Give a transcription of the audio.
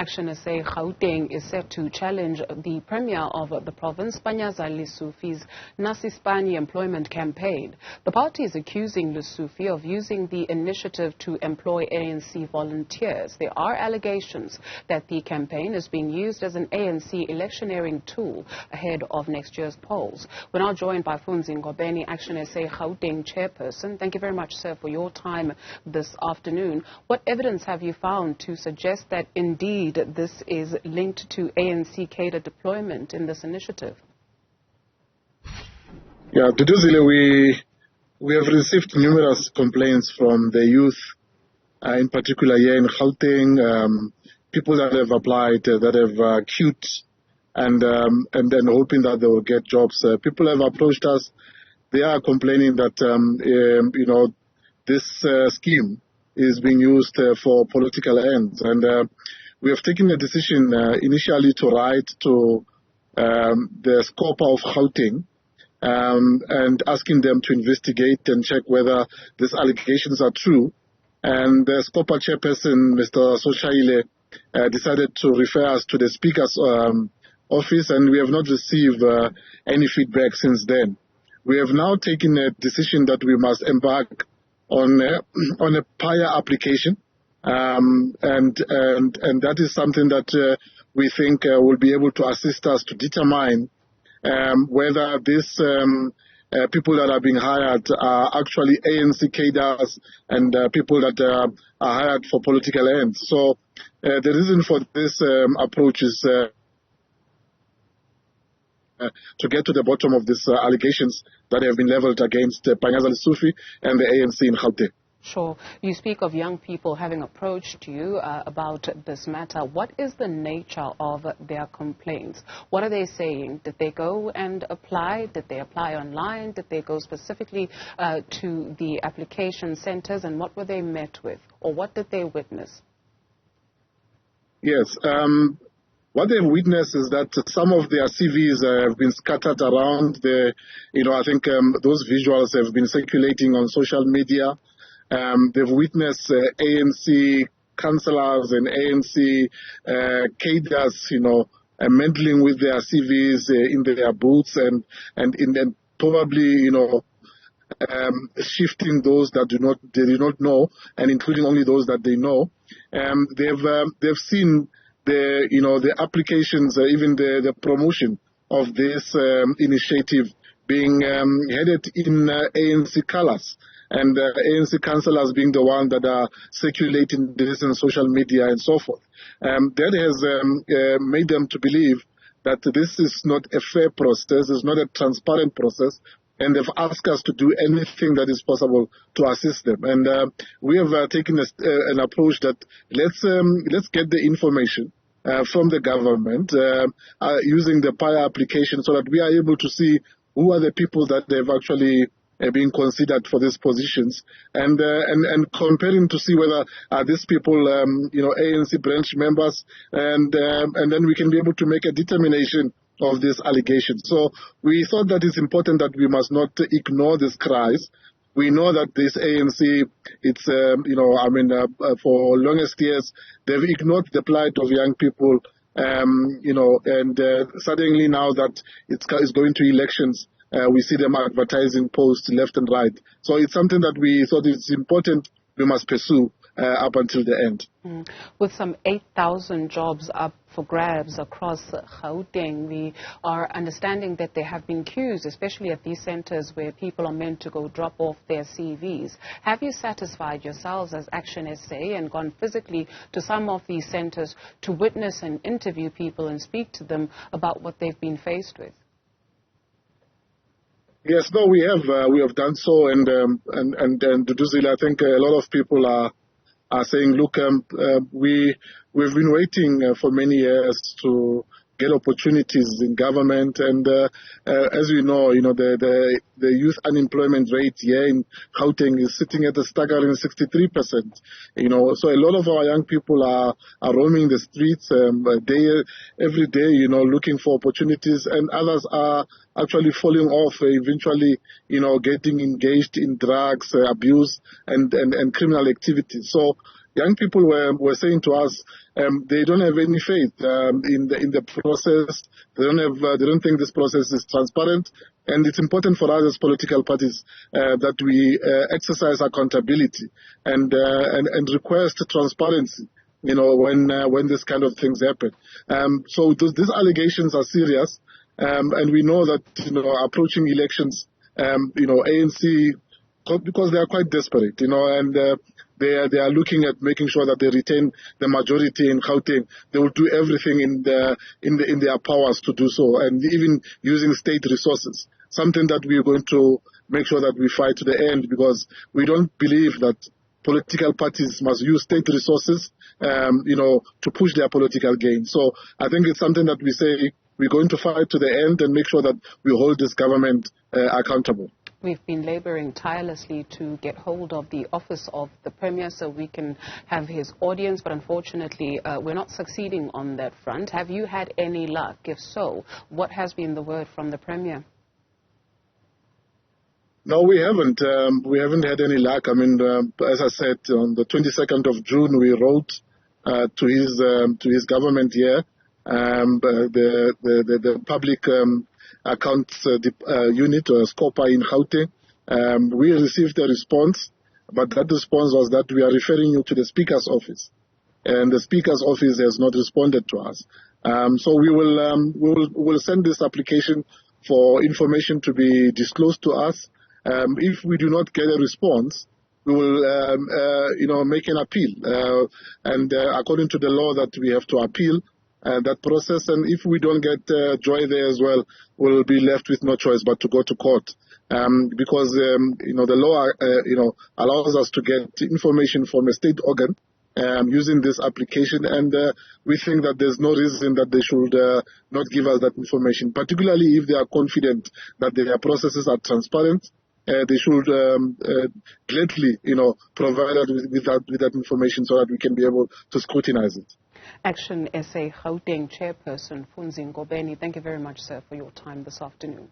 ActionSA Gauteng is set to challenge the Premier of the province, Panyaza Lesufi's Nasi employment campaign. The party is accusing Lesufi of using the initiative to employ ANC volunteers. There are allegations that the campaign is being used as an ANC electioneering tool ahead of next year's polls. We're now joined by Funzi Ngobeni, ActionSA Gauteng Chairperson. Thank you very much, sir, for your time this afternoon. What evidence have you found to suggest that indeed this is linked to ANC cadre deployment in this initiative? Yeah, we have received numerous complaints from the youth, in particular here in Gauteng, people that have applied, that have queued, and then hoping that they will get jobs. People have approached us. They are complaining that this scheme is being used for political ends, and we have taken a decision initially to write to the SCOPA of Gauteng and asking them to investigate and check whether these allegations are true. And the SCOPA chairperson, Mr. Soshaile, decided to refer us to the Speaker's office, and we have not received any feedback since then. We have now taken a decision that we must embark on a prior application, and that is something that we think will be able to assist us to determine whether these people that are being hired are actually ANC cadres and people that are hired for political ends. So the reason for this approach is to get to the bottom of these allegations that have been leveled against Panyaza Lesufi and the ANC in Gauteng. Sure. You speak of young people having approached you about this matter. What is the nature of their complaints? What are they saying? Did they go and apply? Did they apply online? Did they go specifically to the application centers? And what were they met with? Or what did they witness? Yes. What they've witnessed is that some of their CVs have been scattered around. I think those visuals have been circulating on social media. They've witnessed ANC councillors and ANC cadres, meddling with their CVs in their booths and probably, shifting those that they do not know and including only those that they know. They've seen the applications, even the promotion of this initiative being headed in ANC colors, and ANC councillors being the one that are circulating this on social media and so forth. That has made them to believe that this is not a fair process, it's not a transparent process, and they've asked us to do anything that is possible to assist them. And we have taken an approach that let's get the information from the government using the PIA application so that we are able to see who are the people that they've actually being considered for these positions, and comparing to see whether these people, ANC branch members, and then we can be able to make a determination of these allegations. So we thought that it's important that we must not ignore these cries. We know that this ANC, it's, for longest years, they've ignored the plight of young people, and suddenly now that it's going to elections, we see them advertising posts left and right. So it's something that we thought it's important we must pursue up until the end. With some 8,000 jobs up for grabs across Gauteng, we are understanding that there have been queues, especially at these centres where people are meant to go drop off their CVs. Have you satisfied yourselves as ActionSA and gone physically to some of these centres to witness and interview people and speak to them about what they've been faced with? Yes, no, we have done so, and I think a lot of people are saying, look, we've been waiting for many years to get opportunities in government, and as you know, the youth unemployment rate here in Gauteng is sitting at a staggering 63%. So a lot of our young people are roaming the streets every day, looking for opportunities, and others are actually falling off, eventually, getting engaged in drugs, abuse, and criminal activities. So young people were saying to us they don't have any faith in the process. They don't think this process is transparent, and it's important for us as political parties that we exercise accountability and request transparency. When this kind of things happen. So these allegations are serious, and we know that approaching elections, ANC, because they are quite desperate, and they are looking at making sure that they retain the majority in Gauteng. They will do everything in their powers to do so, and even using state resources. Something that we are going to make sure that we fight to the end, because we don't believe that political parties must use state resources, to push their political gain. So I think it's something that we say we're going to fight to the end and make sure that we hold this government accountable. We've been laboring tirelessly to get hold of the office of the Premier so we can have his audience, but unfortunately we're not succeeding on that front. Have you had any luck? If so, what has been the word from the Premier? No, we haven't. We haven't had any luck. I mean, as I said, on the 22nd of June, we wrote to his government here, the public accounts unit or SCOPA in Gauteng. We received a response, but that response was that we are referring you to the Speaker's office, and the Speaker's office has not responded to us. So we will send this application for information to be disclosed to us. If we do not get a response, we will, make an appeal. And according to the law that we have to appeal that process. And if we don't get joy there as well, we'll be left with no choice but to go to court. Because, the law, allows us to get information from a state organ using this application. And we think that there's no reason that they should not give us that information, particularly if they are confident that their processes are transparent. They should gladly, provide us with that information so that we can be able to scrutinize it. ActionSA Gauteng Chairperson Funzi Ngobeni, thank you very much, sir, for your time this afternoon.